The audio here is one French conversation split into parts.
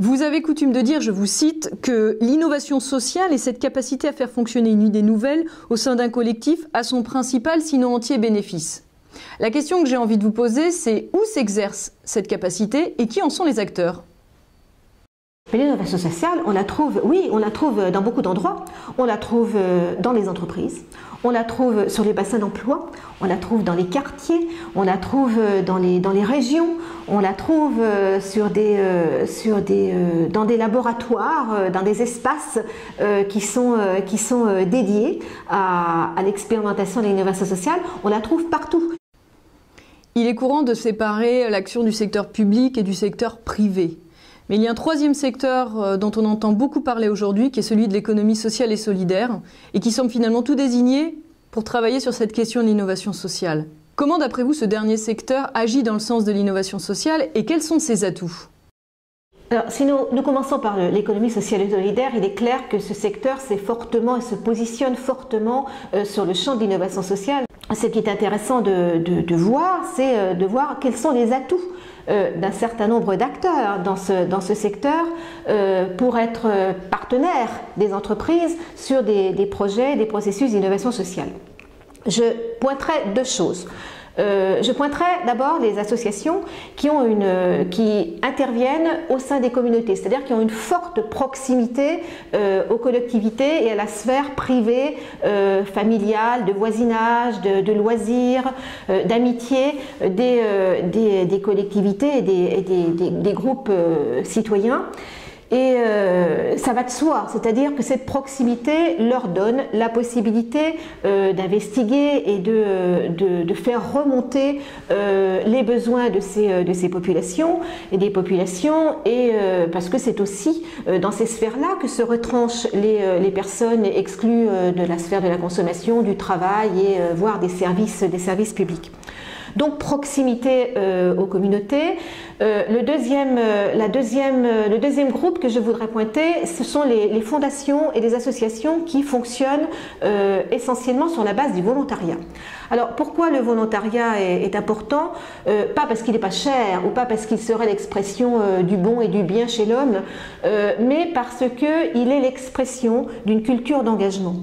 Vous avez coutume de dire, je vous cite, que l'innovation sociale et cette capacité à faire fonctionner une idée nouvelle au sein d'un collectif a son principal, sinon entier bénéfice. La question que j'ai envie de vous poser, c'est où s'exerce cette capacité et qui en sont les acteurs ? L'innovation sociale, on la trouve dans beaucoup d'endroits. On la trouve dans les entreprises, on la trouve sur les bassins d'emploi, on la trouve dans les quartiers, on la trouve dans les régions, on la trouve dans des laboratoires, dans des espaces qui sont dédiés à l'expérimentation de l'innovation sociale. On la trouve partout. Il est courant de séparer l'action du secteur public et du secteur privé. Mais il y a un troisième secteur dont on entend beaucoup parler aujourd'hui, qui est celui de l'économie sociale et solidaire, et qui semble finalement tout désigné pour travailler sur cette question de l'innovation sociale. Comment, d'après vous, ce dernier secteur agit dans le sens de l'innovation sociale et quels sont ses atouts ? Alors, si nous commençons par l'économie sociale et solidaire, il est clair que ce secteur se positionne fortement sur le champ de l'innovation sociale. Ce qui est intéressant de voir, c'est de voir quels sont les atouts d'un certain nombre d'acteurs dans ce secteur pour être partenaires des entreprises sur des projets, des processus d'innovation sociale. Je pointerai deux choses. Je pointerai d'abord les associations qui interviennent au sein des communautés, c'est-à-dire qui ont une forte proximité aux collectivités et à la sphère privée, familiale, de voisinage, de loisirs, d'amitié des collectivités et des groupes citoyens. Et ça va de soi, c'est-à-dire que cette proximité leur donne la possibilité d'investiguer et de faire remonter les besoins de ces populations et des populations, et parce que c'est aussi dans ces sphères-là que se retranchent les personnes exclues de la sphère de la consommation, du travail et voire des services publics. Donc proximité aux communautés. Le deuxième groupe que je voudrais pointer, ce sont les fondations et les associations qui fonctionnent essentiellement sur la base du volontariat. Alors pourquoi le volontariat est important ? Pas parce qu'il n'est pas cher ou pas parce qu'il serait l'expression du bon et du bien chez l'homme, mais parce qu'il est l'expression d'une culture d'engagement.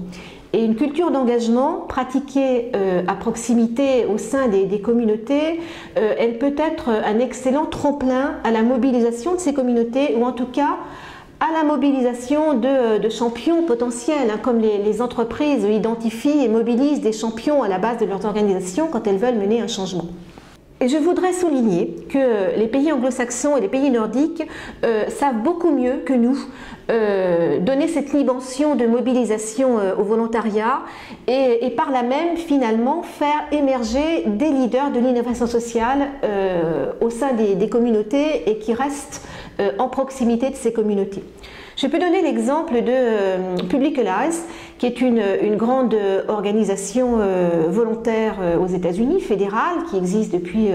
Et une culture d'engagement pratiquée à proximité au sein des communautés, elle peut être un excellent tremplin à la mobilisation de ces communautés, ou en tout cas à la mobilisation de champions potentiels, comme les entreprises identifient et mobilisent des champions à la base de leurs organisations quand elles veulent mener un changement. Et je voudrais souligner que les pays anglo-saxons et les pays nordiques savent beaucoup mieux que nous donner cette dimension de mobilisation au volontariat et par là même finalement faire émerger des leaders de l'innovation sociale au sein des communautés et qui restent en proximité de ces communautés. Je peux donner l'exemple de Public Allies, qui est une grande organisation volontaire aux États-Unis, fédérale, qui existe depuis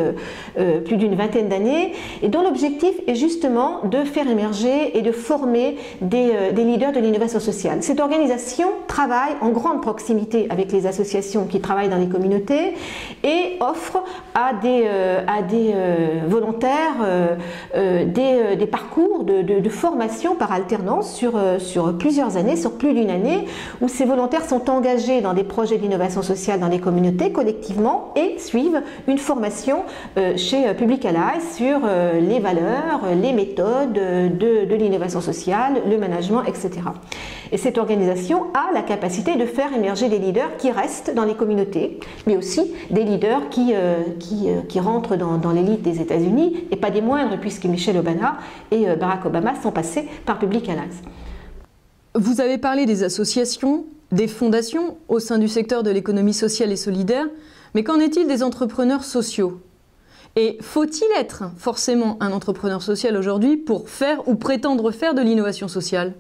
plus d'une vingtaine d'années, et dont l'objectif est justement de faire émerger et de former des leaders de l'innovation sociale. Cette organisation travaille en grande proximité avec les associations qui travaillent dans les communautés et offre à des volontaires des parcours de formation par alternance sur plusieurs années, sur plus d'une année, où ces volontaires sont engagés dans des projets d'innovation sociale dans les communautés collectivement et suivent une formation chez Public Allies sur les valeurs, les méthodes de l'innovation sociale, le management, etc. Et cette organisation a la capacité de faire émerger des leaders qui restent dans les communautés, mais aussi des leaders qui rentrent dans l'élite des États-Unis, et pas des moindres, puisque Michelle Obama et Barack Obama sont passés par Public Allies. Vous avez parlé des associations, des fondations au sein du secteur de l'économie sociale et solidaire, mais qu'en est-il des entrepreneurs sociaux ? Et faut-il être forcément un entrepreneur social aujourd'hui pour faire ou prétendre faire de l'innovation sociale ?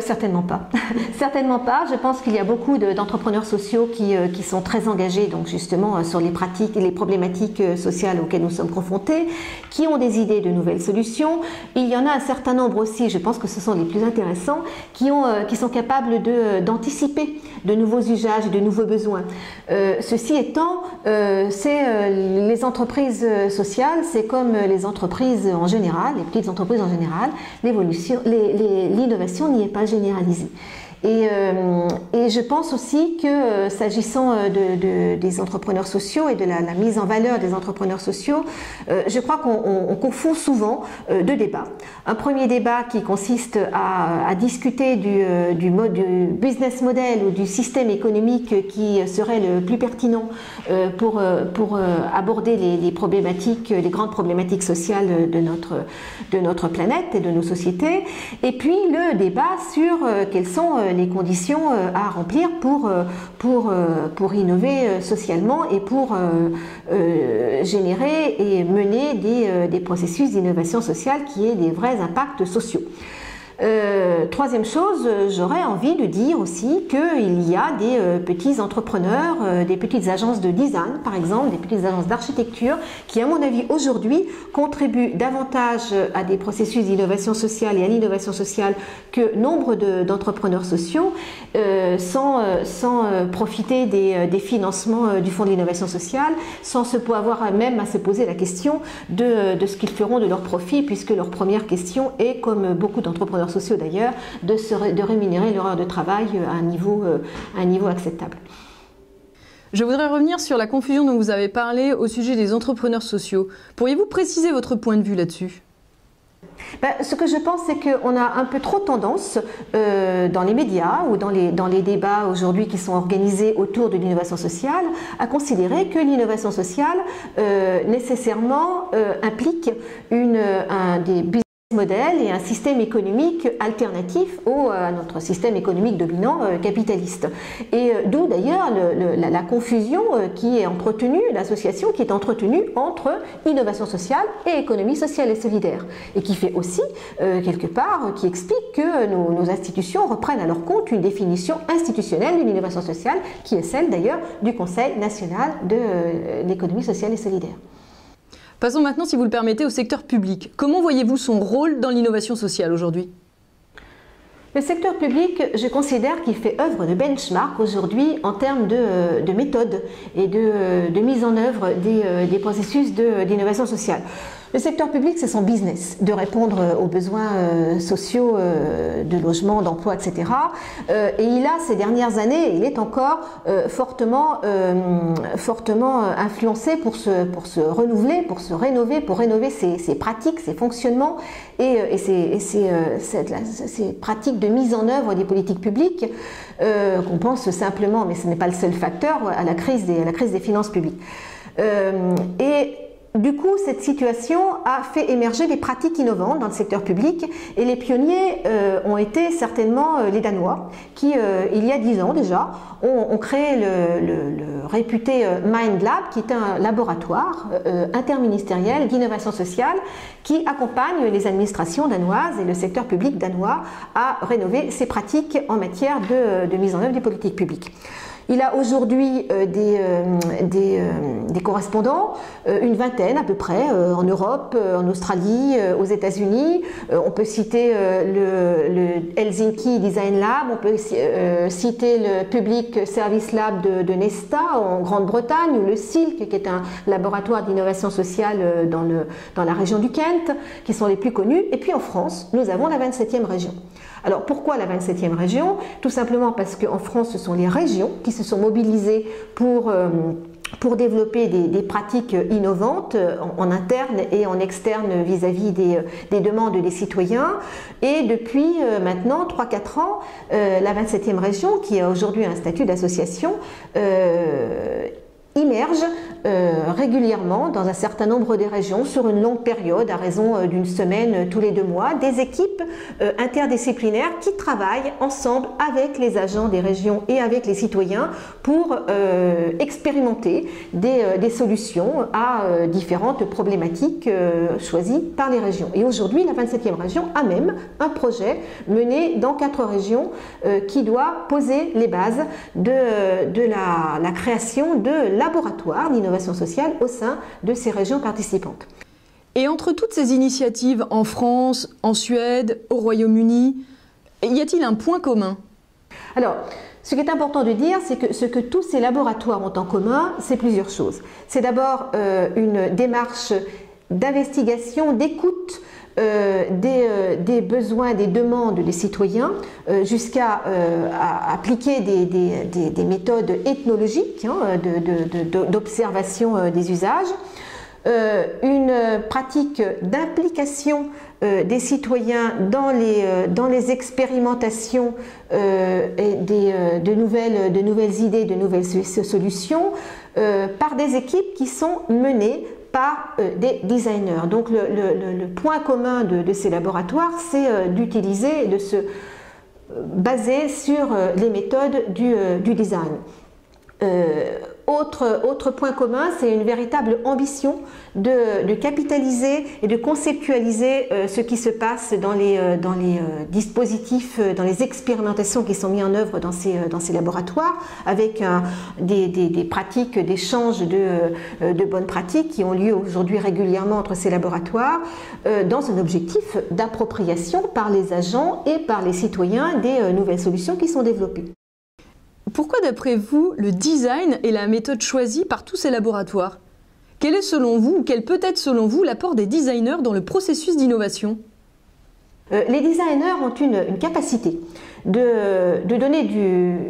Certainement pas. Certainement pas. Je pense qu'il y a beaucoup d'entrepreneurs sociaux qui sont très engagés donc justement sur les pratiques et les problématiques sociales auxquelles nous sommes confrontés, qui ont des idées de nouvelles solutions. Il y en a un certain nombre aussi, je pense que ce sont les plus intéressants, qui sont capables d'anticiper de nouveaux usages et de nouveaux besoins. Ceci étant, les entreprises sociales, c'est comme les entreprises en général, les petites entreprises en général, l'innovation n'y est pas généralisée. Et je pense aussi que s'agissant des entrepreneurs sociaux et de la mise en valeur des entrepreneurs sociaux, je crois qu'on confond souvent deux débats. Un premier débat qui consiste à discuter du business model ou du système économique qui serait le plus pertinent pour aborder les problématiques, les grandes problématiques sociales de notre planète et de nos sociétés. Et puis le débat sur quelles sont les conditions à remplir pour innover socialement et pour générer et mener des processus d'innovation sociale qui aient des vrais impacts sociaux. Troisième chose, j'aurais envie de dire aussi qu'il y a des petits entrepreneurs, des petites agences de design par exemple, des petites agences d'architecture qui à mon avis aujourd'hui contribuent davantage à des processus d'innovation sociale et à l'innovation sociale que nombre d'entrepreneurs sociaux sans profiter des financements du Fonds de l'innovation sociale, sans avoir même à se poser la question de ce qu'ils feront de leur profit, puisque leur première question est, comme beaucoup d'entrepreneurs sociaux d'ailleurs, de rémunérer leur heure de travail à un niveau acceptable. Je voudrais revenir sur la confusion dont vous avez parlé au sujet des entrepreneurs sociaux. Pourriez-vous préciser votre point de vue là-dessus ? Ce que je pense, c'est qu'on a un peu trop tendance dans les médias ou dans les débats aujourd'hui qui sont organisés autour de l'innovation sociale à considérer que l'innovation sociale nécessairement implique des business modèles et un système économique alternatif à notre système économique dominant capitaliste. Et d'où d'ailleurs la confusion qui est entretenue, l'association qui est entretenue entre innovation sociale et économie sociale et solidaire. Et qui fait aussi, quelque part, qui explique que nos institutions reprennent à leur compte une définition institutionnelle de l'innovation sociale qui est celle d'ailleurs du Conseil national de l'économie sociale et solidaire. Passons maintenant, si vous le permettez, au secteur public. Comment voyez-vous son rôle dans l'innovation sociale aujourd'hui ? Le secteur public, je considère qu'il fait œuvre de benchmark aujourd'hui en termes de méthode et de mise en œuvre des processus d'innovation sociale. Le secteur public, c'est son business, de répondre aux besoins sociaux, de logement, d'emploi, etc. Et il a, ces dernières années, il est encore fortement influencé pour se renouveler, pour se rénover, pour rénover ses pratiques, ses fonctionnements et ses pratiques de mise en œuvre des politiques publiques, qu'on pense simplement, mais ce n'est pas le seul facteur, à la crise des finances publiques. Du coup, cette situation a fait émerger des pratiques innovantes dans le secteur public et les pionniers ont été certainement les Danois qui, il y a 10 ans déjà, ont créé le réputé MindLab, qui est un laboratoire interministériel d'innovation sociale qui accompagne les administrations danoises et le secteur public danois à rénover ces pratiques en matière de mise en œuvre des politiques publiques. Il a aujourd'hui des correspondants, une vingtaine à peu près, en Europe, en Australie, aux États-Unis. On peut citer le Helsinki Design Lab, on peut citer le Public Service Lab de Nesta en Grande-Bretagne, ou le SILC, qui est un laboratoire d'innovation sociale dans la région du Kent, qui sont les plus connus. Et puis en France, nous avons la 27e région. Alors pourquoi la 27e région ? Tout simplement parce qu'en France, ce sont les régions qui se sont mobilisées pour développer des pratiques innovantes en interne et en externe vis-à-vis des demandes des citoyens. Et depuis maintenant 3-4 ans, la 27e région, qui a aujourd'hui un statut d'association, immerge régulièrement dans un certain nombre de régions sur une longue période, à raison d'une semaine tous les 2 mois, des équipes interdisciplinaires qui travaillent ensemble avec les agents des régions et avec les citoyens pour expérimenter des solutions à différentes problématiques choisies par les régions. Et aujourd'hui, la 27e région a même un projet mené dans 4 régions qui doit poser les bases de la création de laboratoires d'innovation sociale au sein de ces régions participantes. Et entre toutes ces initiatives en France, en Suède, au Royaume-Uni, y a-t-il un point commun ? Alors, Ce qui est important de dire, c'est que ce que tous ces laboratoires ont en commun, c'est plusieurs choses. C'est d'abord une démarche d'investigation, d'écoute des besoins, des demandes des citoyens, jusqu'à appliquer des méthodes ethnologiques d'observation des usages. Une pratique d'implication des citoyens dans les expérimentations et de nouvelles idées, de nouvelles solutions par des équipes qui sont menées par des designers. Donc le point commun de ces laboratoires, c'est d'utiliser et de se baser sur les méthodes du design. Autre point commun, c'est une véritable ambition de capitaliser et de conceptualiser ce qui se passe dans les dispositifs, dans les expérimentations qui sont mises en œuvre dans ces laboratoires, avec des pratiques d'échange de bonnes pratiques qui ont lieu aujourd'hui régulièrement entre ces laboratoires, dans un objectif d'appropriation par les agents et par les citoyens des nouvelles solutions qui sont développées. Pourquoi, d'après vous, le design est la méthode choisie par tous ces laboratoires? Quel est selon vous, ou quel peut être selon vous, l'apport des designers dans le processus d'innovation? Les designers ont une capacité de donner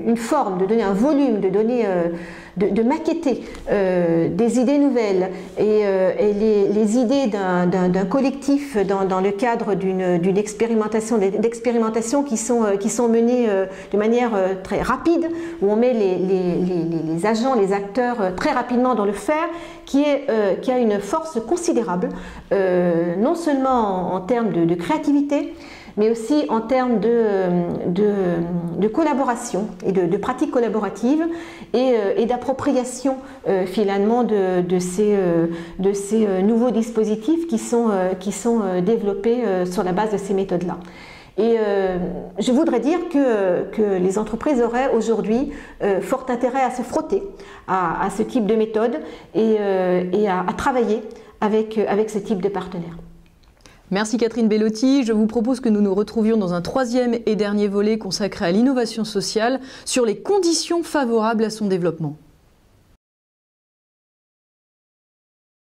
une forme, de donner un volume, de maquetter des idées nouvelles et les idées d'un collectif dans le cadre d'une expérimentation, d'expérimentations qui sont menées de manière très rapide, où on met les agents, les acteurs très rapidement dans le faire, qui a une force considérable, non seulement en termes de créativité, mais aussi en termes de collaboration et de pratiques collaboratives et d'appropriation finalement de ces nouveaux dispositifs qui sont développés sur la base de ces méthodes-là. Et je voudrais dire que les entreprises auraient aujourd'hui fort intérêt à se frotter à ce type de méthode et à travailler avec ce type de partenaires. Merci Catherine Bellotti. Je vous propose que nous nous retrouvions dans un troisième et dernier volet consacré à l'innovation sociale sur les conditions favorables à son développement.